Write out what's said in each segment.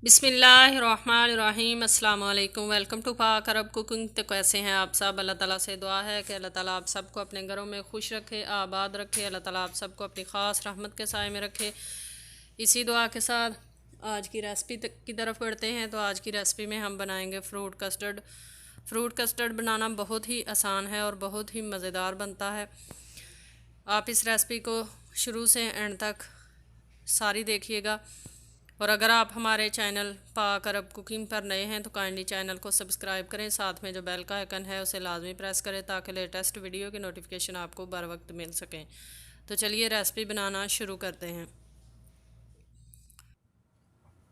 बिस्मिल्लाहिर्रहमानिर्रहीम अस्सलाम वालेकुम। वेलकम टू पाक अरब कुकिंग। तो कैसे हैं आप सब? अल्लाह ताला से दुआ है कि अल्लाह ताला आप सबको अपने घरों में खुश रखे, आबाद रखे। अल्लाह ताला आप सबको अपनी ख़ास रहमत के साए में रखे। इसी दुआ के साथ आज की रेसिपी की तरफ बढ़ते हैं। तो आज की रेसिपी में हम बनाएंगे फ्रूट कस्टर्ड। फ्रूट कस्टर्ड बनाना बहुत ही आसान है और बहुत ही मज़ेदार बनता है। आप इस रेसिपी को शुरू से एंड तक सारी देखिएगा। और अगर आप हमारे चैनल पाक अरब कुकिंग पर नए हैं तो काइंडली चैनल को सब्सक्राइब करें। साथ में जो बेल का आइकन है उसे लाजमी प्रेस करें ताकि लेटेस्ट वीडियो की नोटिफिकेशन आपको बर वक्त मिल सकें। तो चलिए रेसिपी बनाना शुरू करते हैं।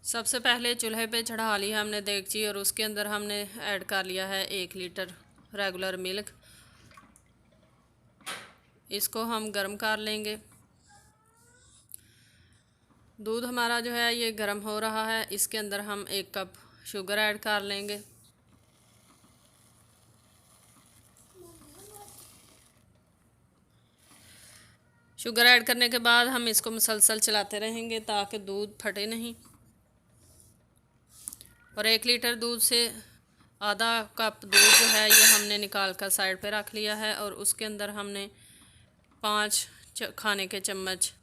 सबसे पहले चूल्हे पे चढ़ा लिया हमने देगची और उसके अंदर हमने ऐड कर लिया है 1 लीटर रेगुलर मिल्क। इसको हम गर्म कर लेंगे। दूध हमारा जो है ये गर्म हो रहा है। इसके अंदर हम 1 कप शुगर ऐड कर लेंगे। शुगर ऐड करने के बाद हम इसको मुसलसल चलाते रहेंगे ताकि दूध फटे नहीं। और 1 लीटर दूध से आधा कप दूध जो है ये हमने निकाल कर साइड पे रख लिया है। और उसके अंदर हमने 5 खाने के चम्मच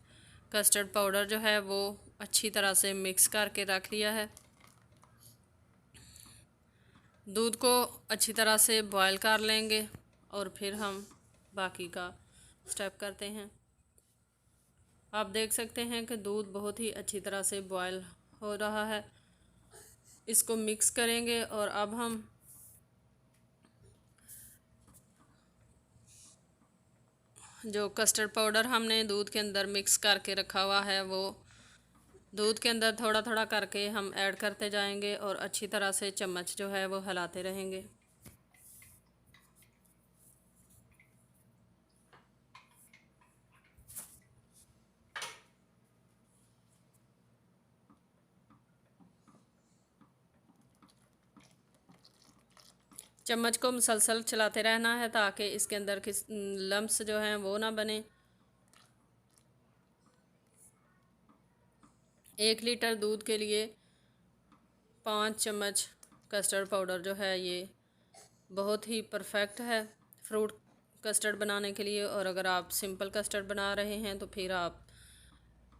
कस्टर्ड पाउडर जो है वो अच्छी तरह से मिक्स करके रख लिया है। दूध को अच्छी तरह से बॉयल कर लेंगे और फिर हम बाकी का स्टेप करते हैं। आप देख सकते हैं कि दूध बहुत ही अच्छी तरह से बॉयल हो रहा है। इसको मिक्स करेंगे और अब हम जो कस्टर्ड पाउडर हमने दूध के अंदर मिक्स करके रखा हुआ है वो दूध के अंदर थोड़ा थोड़ा करके हम ऐड करते जाएंगे और अच्छी तरह से चम्मच जो है वो हिलाते रहेंगे। चम्मच को मुसलसल चलाते रहना है ताकि इसके अंदर किस लम्स जो हैं वो ना बने। 1 लीटर दूध के लिए 5 चम्मच कस्टर्ड पाउडर जो है ये बहुत ही परफेक्ट है फ्रूट कस्टर्ड बनाने के लिए। और अगर आप सिंपल कस्टर्ड बना रहे हैं तो फिर आप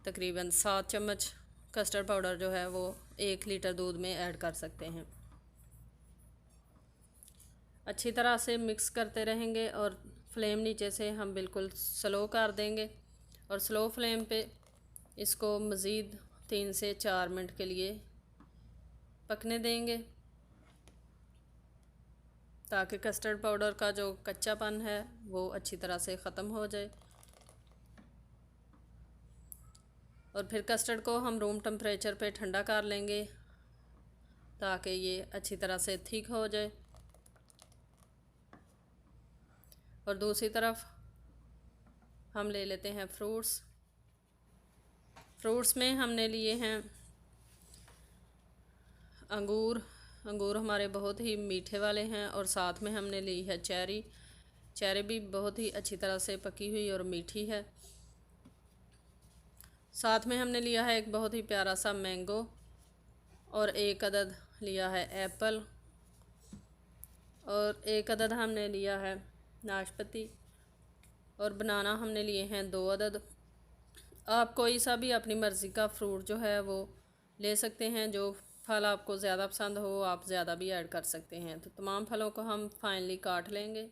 तकरीबन 7 चम्मच कस्टर्ड पाउडर जो है वो 1 लीटर दूध में ऐड कर सकते हैं। अच्छी तरह से मिक्स करते रहेंगे और फ्लेम नीचे से हम बिल्कुल स्लो कर देंगे। और स्लो फ्लेम पे इसको मज़ीद 3 से 4 मिनट के लिए पकने देंगे ताकि कस्टर्ड पाउडर का जो कच्चापन है वो अच्छी तरह से ख़त्म हो जाए। और फिर कस्टर्ड को हम रूम टेम्परेचर पे ठंडा कर लेंगे ताकि ये अच्छी तरह से थिक हो जाए। और दूसरी तरफ हम ले लेते हैं फ्रूट्स में हमने लिए हैं अंगूर। अंगूर हमारे बहुत ही मीठे वाले हैं। और साथ में हमने ली है चेरी भी बहुत ही अच्छी तरह से पकी हुई और मीठी है। साथ में हमने लिया है एक बहुत ही प्यारा सा मैंगो और 1 अदद लिया है एप्पल और 1 अदद हमने लिया है नाशपाती। और बनाना हमने लिए हैं 2 अदद। आप कोई सा भी अपनी मर्ज़ी का फ्रूट जो है वो ले सकते हैं। जो फल आपको ज़्यादा पसंद हो आप ज़्यादा भी ऐड कर सकते हैं। तो तमाम फलों को हम फाइनली काट लेंगे।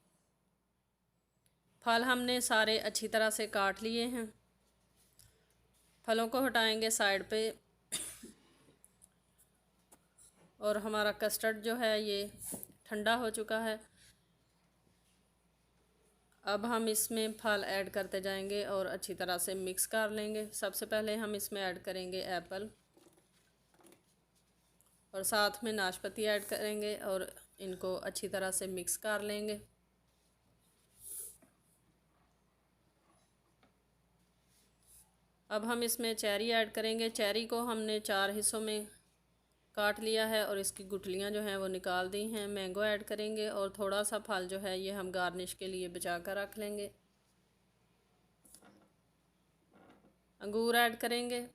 फल हमने सारे अच्छी तरह से काट लिए हैं। फलों को हटाएंगे साइड पे। और हमारा कस्टर्ड जो है ये ठंडा हो चुका है। अब हम इसमें फल ऐड करते जाएंगे और अच्छी तरह से मिक्स कर लेंगे। सबसे पहले हम इसमें ऐड करेंगे एप्पल और साथ में नाशपाती ऐड करेंगे और इनको अच्छी तरह से मिक्स कर लेंगे। अब हम इसमें चेरी ऐड करेंगे। चेरी को हमने 4 हिस्सों में काट लिया है और इसकी गुठलियाँ जो हैं वो निकाल दी हैं। मैंगो ऐड करेंगे और थोड़ा सा फल जो है ये हम गार्निश के लिए बचा कर रख लेंगे। अंगूर ऐड करेंगे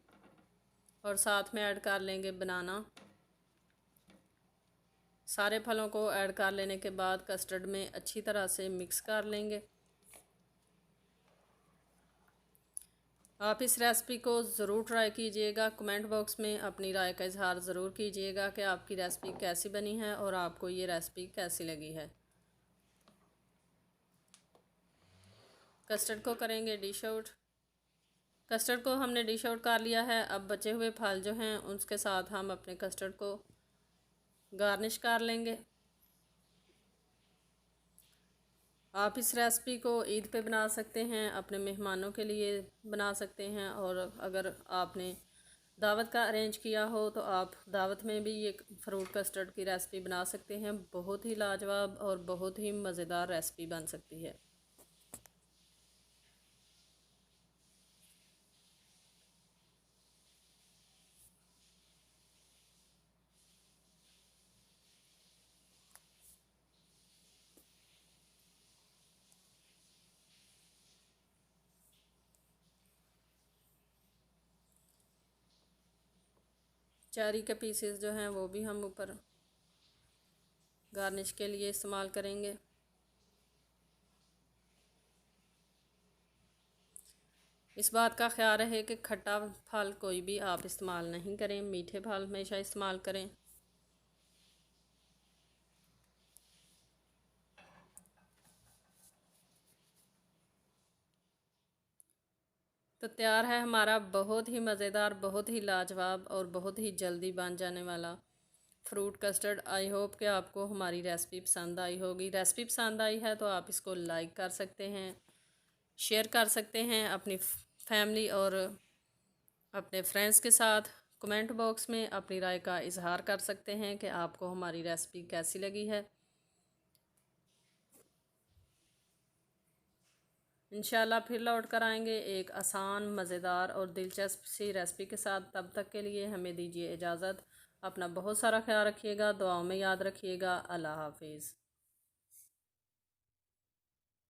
और साथ में ऐड कर लेंगे बनाना। सारे फलों को ऐड कर लेने के बाद कस्टर्ड में अच्छी तरह से मिक्स कर लेंगे। आप इस रेसिपी को ज़रूर ट्राई कीजिएगा। कमेंट बॉक्स में अपनी राय का इजहार ज़रूर कीजिएगा कि आपकी रेसिपी कैसी बनी है और आपको ये रेसिपी कैसी लगी है। कस्टर्ड को करेंगे डिश आउट। कस्टर्ड को हमने डिश आउट कर लिया है। अब बचे हुए फल जो हैं उसके साथ हम अपने कस्टर्ड को गार्निश कर लेंगे। आप इस रेसिपी को ईद पे बना सकते हैं, अपने मेहमानों के लिए बना सकते हैं, और अगर आपने दावत का अरेंज किया हो तो आप दावत में भी ये फ्रूट कस्टर्ड की रेसिपी बना सकते हैं। बहुत ही लाजवाब और बहुत ही मज़ेदार रेसिपी बन सकती है। चेरी के पीसेस जो हैं वो भी हम ऊपर गार्निश के लिए इस्तेमाल करेंगे। इस बात का ख्याल रहे कि खट्टा फल कोई भी आप इस्तेमाल नहीं करें, मीठे फल हमेशा इस्तेमाल करें। तो तैयार है हमारा बहुत ही मज़ेदार, बहुत ही लाजवाब और बहुत ही जल्दी बन जाने वाला फ्रूट कस्टर्ड। आई होप कि आपको हमारी रेसिपी पसंद आई होगी। रेसिपी पसंद आई है तो आप इसको लाइक कर सकते हैं, शेयर कर सकते हैं अपनी फैमिली और अपने फ्रेंड्स के साथ। कमेंट बॉक्स में अपनी राय का इजहार कर सकते हैं कि आपको हमारी रेसिपी कैसी लगी है। इंशाल्लाह फिर लौट कर आएंगे एक आसान, मज़ेदार और दिलचस्प सी रेसिपी के साथ। तब तक के लिए हमें दीजिए इजाज़त। अपना बहुत सारा ख्याल रखिएगा, दुआओं में याद रखिएगा। अल्लाह हाफिज़।